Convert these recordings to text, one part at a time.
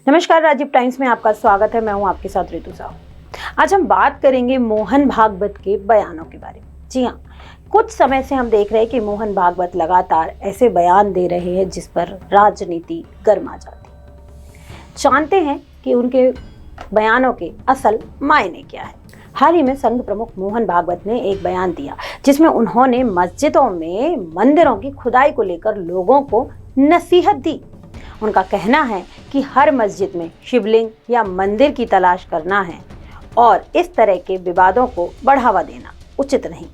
नमस्कार, राजीव टाइम्स में आपका स्वागत है। मैं हूं आपके साथ ऋतु साहू। आज हम बात करेंगे मोहन भागवत के बयानों के बारे में। जी हाँ, कुछ समय से हम देख रहे हैं कि मोहन भागवत लगातार ऐसे बयान दे रहे हैं जिस पर राजनीति गर्मा जाती है। जानते हैं कि उनके बयानों के असल मायने क्या है। हाल ही में संघ प्रमुख मोहन भागवत ने एक बयान दिया जिसमें उन्होंने मस्जिदों में मंदिरों की खुदाई को लेकर लोगों को नसीहत दी। उनका कहना है कि हर मस्जिद में शिवलिंग या मंदिर की तलाश करना है और इस तरह के विवादों को बढ़ावा देना उचित नहीं।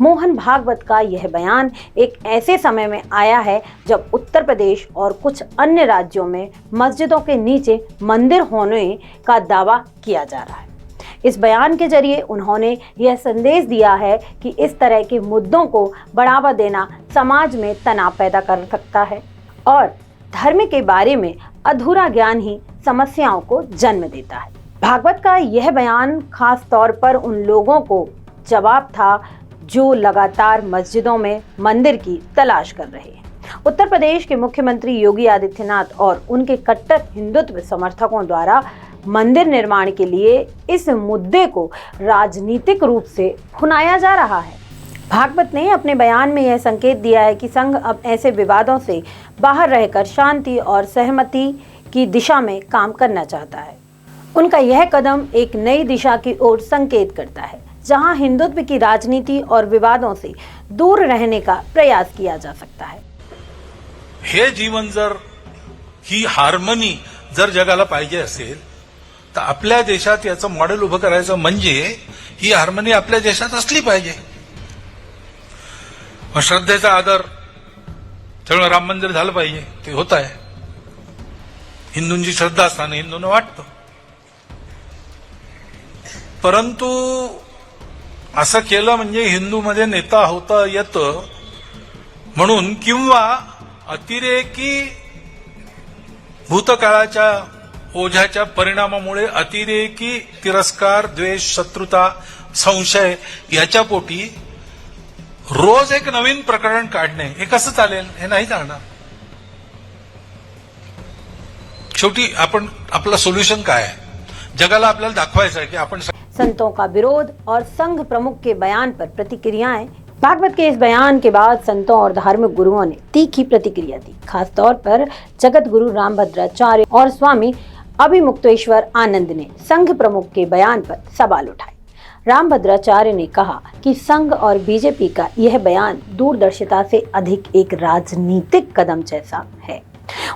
मोहन भागवत का यह बयान एक ऐसे समय में आया है जब उत्तर प्रदेश और कुछ अन्य राज्यों में मस्जिदों के नीचे मंदिर होने का दावा किया जा रहा है। इस बयान के जरिए उन्होंने यह संदेश दिया है कि इस तरह के मुद्दों को बढ़ावा देना समाज में तनाव पैदा कर सकता है और धर्म के बारे में अधूरा ज्ञान ही समस्याओं को जन्म देता है। भागवत का यह बयान खास तौर पर उन लोगों को जवाब था जो लगातार मस्जिदों में मंदिर की तलाश कर रहे हैं। उत्तर प्रदेश के मुख्यमंत्री योगी आदित्यनाथ और उनके कट्टर हिंदुत्व समर्थकों द्वारा मंदिर निर्माण के लिए इस मुद्दे को राजनीतिक रूप से भुनाया जा रहा है। भागवत ने अपने बयान में यह संकेत दिया है कि संघ अब ऐसे विवादों से बाहर रहकर शांति और सहमति की दिशा में काम करना चाहता है। उनका यह कदम एक नई दिशा की ओर संकेत करता है जहां हिंदुत्व की राजनीति और विवादों से दूर रहने का प्रयास किया जा सकता है। हे जीवन जर ही हार्मनी जर जगाला पाहिजे असेल तर आपल्या देशात याचं मॉडेल उभं करायचं म्हणजे ही हार्मनी आपल्या देशात असली पाहिजे। श्रद्धेचा आदर त्यामुळे राम मंदिर झालं पाहिजे, ते होत आहे। हिंदूंची श्रद्धा असताना हिंदूंना वाटतं, परंतु असं केलं म्हणजे हिंदूमध्ये नेता होता येतं म्हणून किंवा अतिरेकी भूतकाळाच्या ओझ्याच्या परिणामामुळे अतिरेकी तिरस्कार, द्वेष, शत्रुता, संशय याच्या पोटी रोज एक नवीन प्रकरण काढणे हे कसं चालेल? हे नाही चालणार। शेवटी आपण आपला सोल्यूशन काय आहे? जगाला आपल्याला दाखवायचं है कि अपन। संतों का विरोध और संघ प्रमुख के बयान पर प्रतिक्रियाएं। भागवत के इस बयान के बाद संतों और धार्मिक गुरुओं ने तीखी प्रतिक्रिया दी। खासतौर पर जगत गुरु रामभद्राचार्य और स्वामी अभिमुक्तेश्वर आनंद ने संघ प्रमुख के बयान पर सवाल उठाए। रामभद्राचार्य ने कहा कि संघ और बीजेपी का यह बयान दूरदर्शिता से अधिक एक राजनीतिक कदम जैसा है।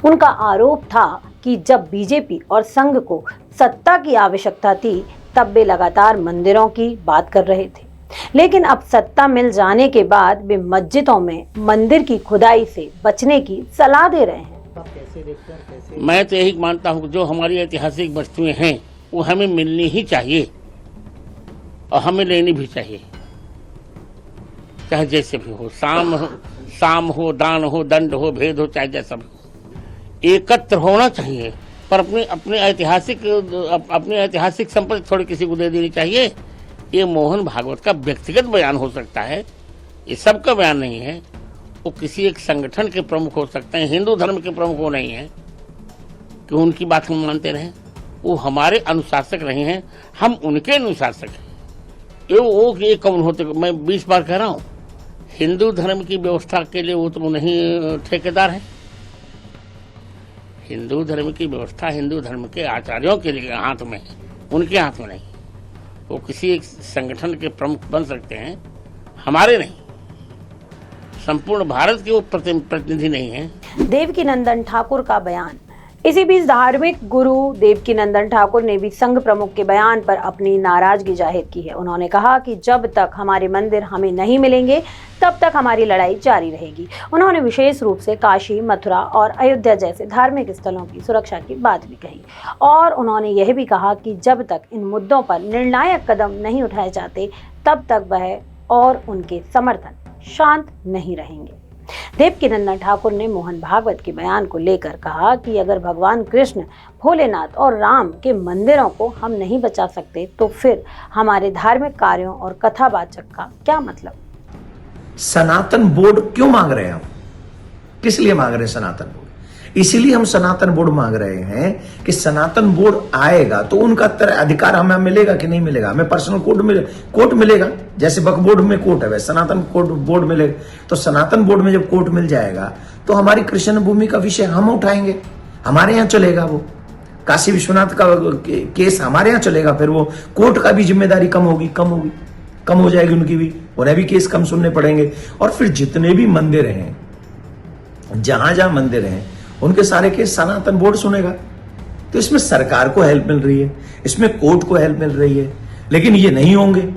उनका आरोप था कि जब बीजेपी और संघ को सत्ता की आवश्यकता थी तब वे लगातार मंदिरों की बात कर रहे थे, लेकिन अब सत्ता मिल जाने के बाद वे मस्जिदों में मंदिर की खुदाई से बचने की सलाह दे रहे हैं। मैं तो यही मानता हूँ जो हमारी ऐतिहासिक वस्तुएं हैं वो हमें मिलनी ही चाहिए और हमें लेनी भी चाहिए, चाहे जैसे भी हो। साम हो, दान हो, दंड हो, भेद हो, चाहे जैसा भी हो, एकत्र होना चाहिए। पर अपने ऐतिहासिक संपत्ति थोड़ी किसी को दे देनी चाहिए। ये मोहन भागवत का व्यक्तिगत बयान हो सकता है, ये सबका बयान नहीं है। वो किसी एक संगठन के प्रमुख हो सकते हैं, हिंदू धर्म के प्रमुख वो नहीं है कि उनकी बात हम मानते रहें। वो हमारे अनुशासक रहे हैं, हम उनके अनुशासक हैं। ये कौन होते? मैं 20 बार कह रहा हूँ, हिंदू धर्म की व्यवस्था के लिए वो तो नहीं ठेकेदार है। हिंदू धर्म की व्यवस्था हिंदू धर्म के आचार्यों के लिए हाथ में है, उनके हाथ में नहीं। वो किसी एक संगठन के प्रमुख बन सकते हैं, हमारे नहीं। संपूर्ण भारत के वो प्रतिनिधि नहीं है। देवकीनंदन ठाकुर का बयान। इसी बीच धार्मिक गुरु देवकीनंदन ठाकुर ने भी संघ प्रमुख के बयान पर अपनी नाराजगी जाहिर की है। उन्होंने कहा कि जब तक हमारे मंदिर हमें नहीं मिलेंगे तब तक हमारी लड़ाई जारी रहेगी। उन्होंने विशेष रूप से काशी, मथुरा और अयोध्या जैसे धार्मिक स्थलों की सुरक्षा की बात भी कही और उन्होंने यह भी कहा कि जब तक इन मुद्दों पर निर्णायक कदम नहीं उठाए जाते तब तक वह और उनके समर्थन शांत नहीं रहेंगे। देवकीनंदन ठाकुर ने मोहन भागवत के बयान को लेकर कहा कि अगर भगवान कृष्ण, भोलेनाथ और राम के मंदिरों को हम नहीं बचा सकते तो फिर हमारे धार्मिक कार्यों और कथावाचक का क्या मतलब? सनातन बोर्ड क्यों मांग रहे हैं हम? किस लिए मांग रहे हैं सनातन बोर्ड? इसीलिए हम सनातन बोर्ड मांग रहे हैं कि सनातन बोर्ड आएगा तो उनका अधिकार हमें मिलेगा कि नहीं मिलेगा। हमें पर्सनल कोर्ट मिलेगा, जैसे वक्फ बोर्ड में कोर्ट है वैसे सनातन बोर्ड मिलेगा। तो सनातन बोर्ड में जब कोर्ट मिल जाएगा तो हमारी कृष्ण भूमि का विषय हम उठाएंगे, हमारे यहाँ चलेगा। वो काशी विश्वनाथ का केस हमारे यहाँ चलेगा, फिर वो कोर्ट का भी जिम्मेदारी कम हो जाएगी उनकी भी, उन्हें भी केस कम सुनने पड़ेंगे। और फिर जितने भी मंदिर हैं, जहां मंदिर हैं, उनके सारे केस सनातन बोर्ड सुनेगा। तो इसमें सरकार को हेल्प मिल रही है, इसमें कोर्ट को हेल्प मिल रही है, लेकिन ये नहीं होंगे।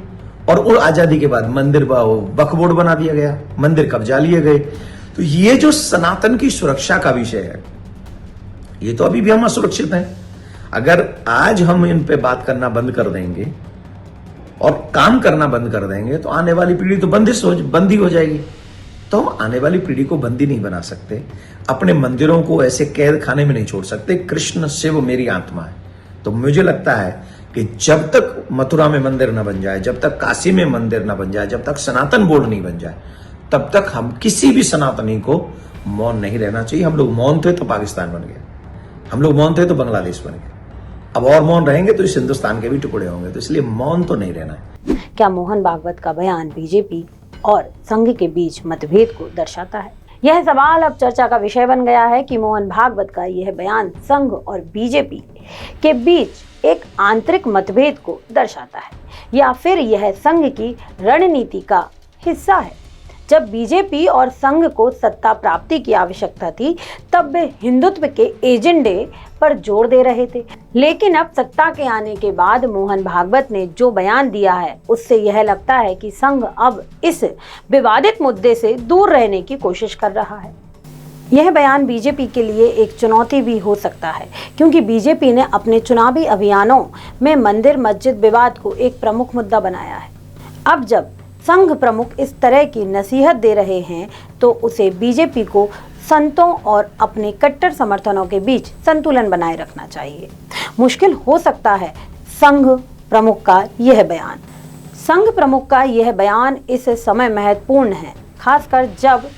और वो आजादी के बाद मंदिर वक्फ बोर्ड बना दिया गया, मंदिर कब्जा लिए गए। तो ये जो सनातन की सुरक्षा का विषय है, ये तो अभी भी हम असुरक्षित हैं। अगर आज हम इन पे बात करना बंद कर देंगे और काम करना बंद कर देंगे तो आने वाली पीढ़ी तो बंदी हो जाएगी। तो हम आने वाली पीढ़ी को बंदी नहीं बना सकते, अपने मंदिरों को ऐसे कैद खाने में नहीं छोड़ सकते। कृष्ण शिव मेरी आत्मा है। तो मुझे लगता है कि जब तक मथुरा में मंदिर न बन जाए, जब तक काशी में मंदिर न बन जाए, जब तक सनातन बोर्ड नहीं बन जाए, तब तक हम किसी भी सनातनी को मौन नहीं रहना चाहिए। हम लोग मौन थे तो पाकिस्तान बन गया, हम लोग मौन थे तो बांग्लादेश बन गया, अब और मौन रहेंगे तो इस हिंदुस्तान के भी टुकड़े होंगे। तो इसलिए मौन तो नहीं रहना है। क्या मोहन भागवत का बयान बीजेपी और संघ के बीच मतभेद को दर्शाता है? यह सवाल अब चर्चा का विषय बन गया है कि मोहन भागवत का यह बयान संघ और बीजेपी के बीच एक आंतरिक मतभेद को दर्शाता है या फिर यह संघ की रणनीति का हिस्सा है। जब बीजेपी और संघ को सत्ता प्राप्ति की आवश्यकता थी तब वे हिंदुत्व के एजेंडे पर जोर दे रहे थे, लेकिन अब सत्ता के आने के बाद मोहन भागवत ने जो बयान दिया है उससे यह लगता है कि संघ अब इस विवादित मुद्दे से दूर रहने की कोशिश कर रहा है। यह बयान बीजेपी के लिए एक चुनौती भी हो सकता है, क्योंकि बीजेपी ने अपने चुनावी अभियानों में मंदिर मस्जिद विवाद को एक प्रमुख मुद्दा बनाया है। अब जब संघ प्रमुख इस तरह की नसीहत दे रहे हैं तो उसे बीजेपी को संतों और अपने कट्टर समर्थनों के बीच संतुलन बनाए रखना चाहिए। मुश्किल हो सकता है संघ प्रमुख का यह बयान। संघ प्रमुख का यह बयान इस समय महत्वपूर्ण है, खासकर जब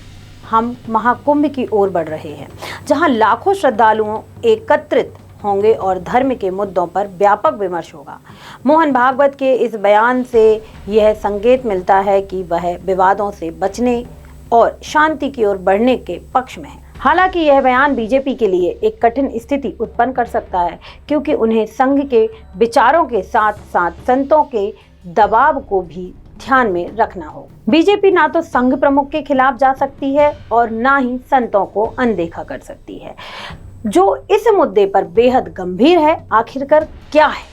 हम महाकुंभ की ओर बढ़ रहे हैं, जहां लाखों श्रद्धालुओं एकत्रित होंगे और धर्म के मुद्दों पर व्यापक विमर्श होगा। मोहन भागवत के इस बयान से यह संकेत मिलता है कि वह विवादों से बचने और शांति की ओर बढ़ने के पक्ष में है। हालांकि यह बयान बीजेपी के लिए एक कठिन स्थिति उत्पन्न कर सकता है, क्योंकि उन्हें संघ के विचारों के साथ साथ संतों के दबाव को भी ध्यान में रखना हो। बीजेपी ना तो संघ प्रमुख के खिलाफ जा सकती है और ना ही संतों को अनदेखा कर सकती है, जो इस मुद्दे पर बेहद गंभीर है। आखिरकार क्या है?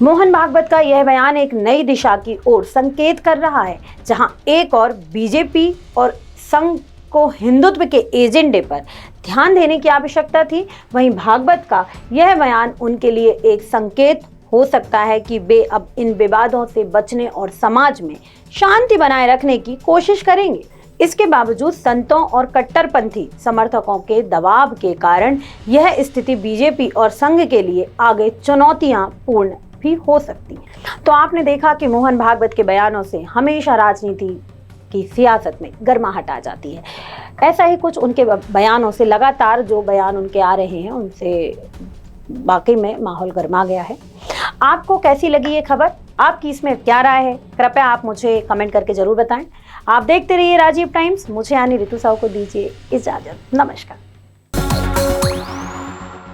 मोहन भागवत का यह बयान एक नई दिशा की ओर संकेत कर रहा है, जहां एक और बीजेपी और संघ को हिंदुत्व के एजेंडे पर ध्यान देने की आवश्यकता थी, वहीं भागवत का यह बयान उनके लिए एक संकेत हो सकता है कि वे अब इन विवादों से बचने और समाज में शांति बनाए रखने की कोशिश करेंगे। इसके बावजूद संतों और कट्टरपंथी समर्थकों के दबाव के कारण यह स्थिति बीजेपी और संघ के लिए आगे चुनौतियां पूर्ण भी हो सकती है। तो आपने देखा कि मोहन भागवत के बयानों से हमेशा राजनीति की सियासत में गर्माहट आ जाती है। ऐसा ही कुछ उनके बयानों से, लगातार जो बयान उनके आ रहे हैं उनसे वाकई में माहौल गर्मा गया है। आपको कैसी लगी ये खबर? आपकी इसमें क्या राय है? कृपया आप मुझे कमेंट करके जरूर बताएं। आप देखते रहिए राजीव टाइम्स। मुझे यानी ऋतु साहू को दीजिए इजाजत। नमस्कार।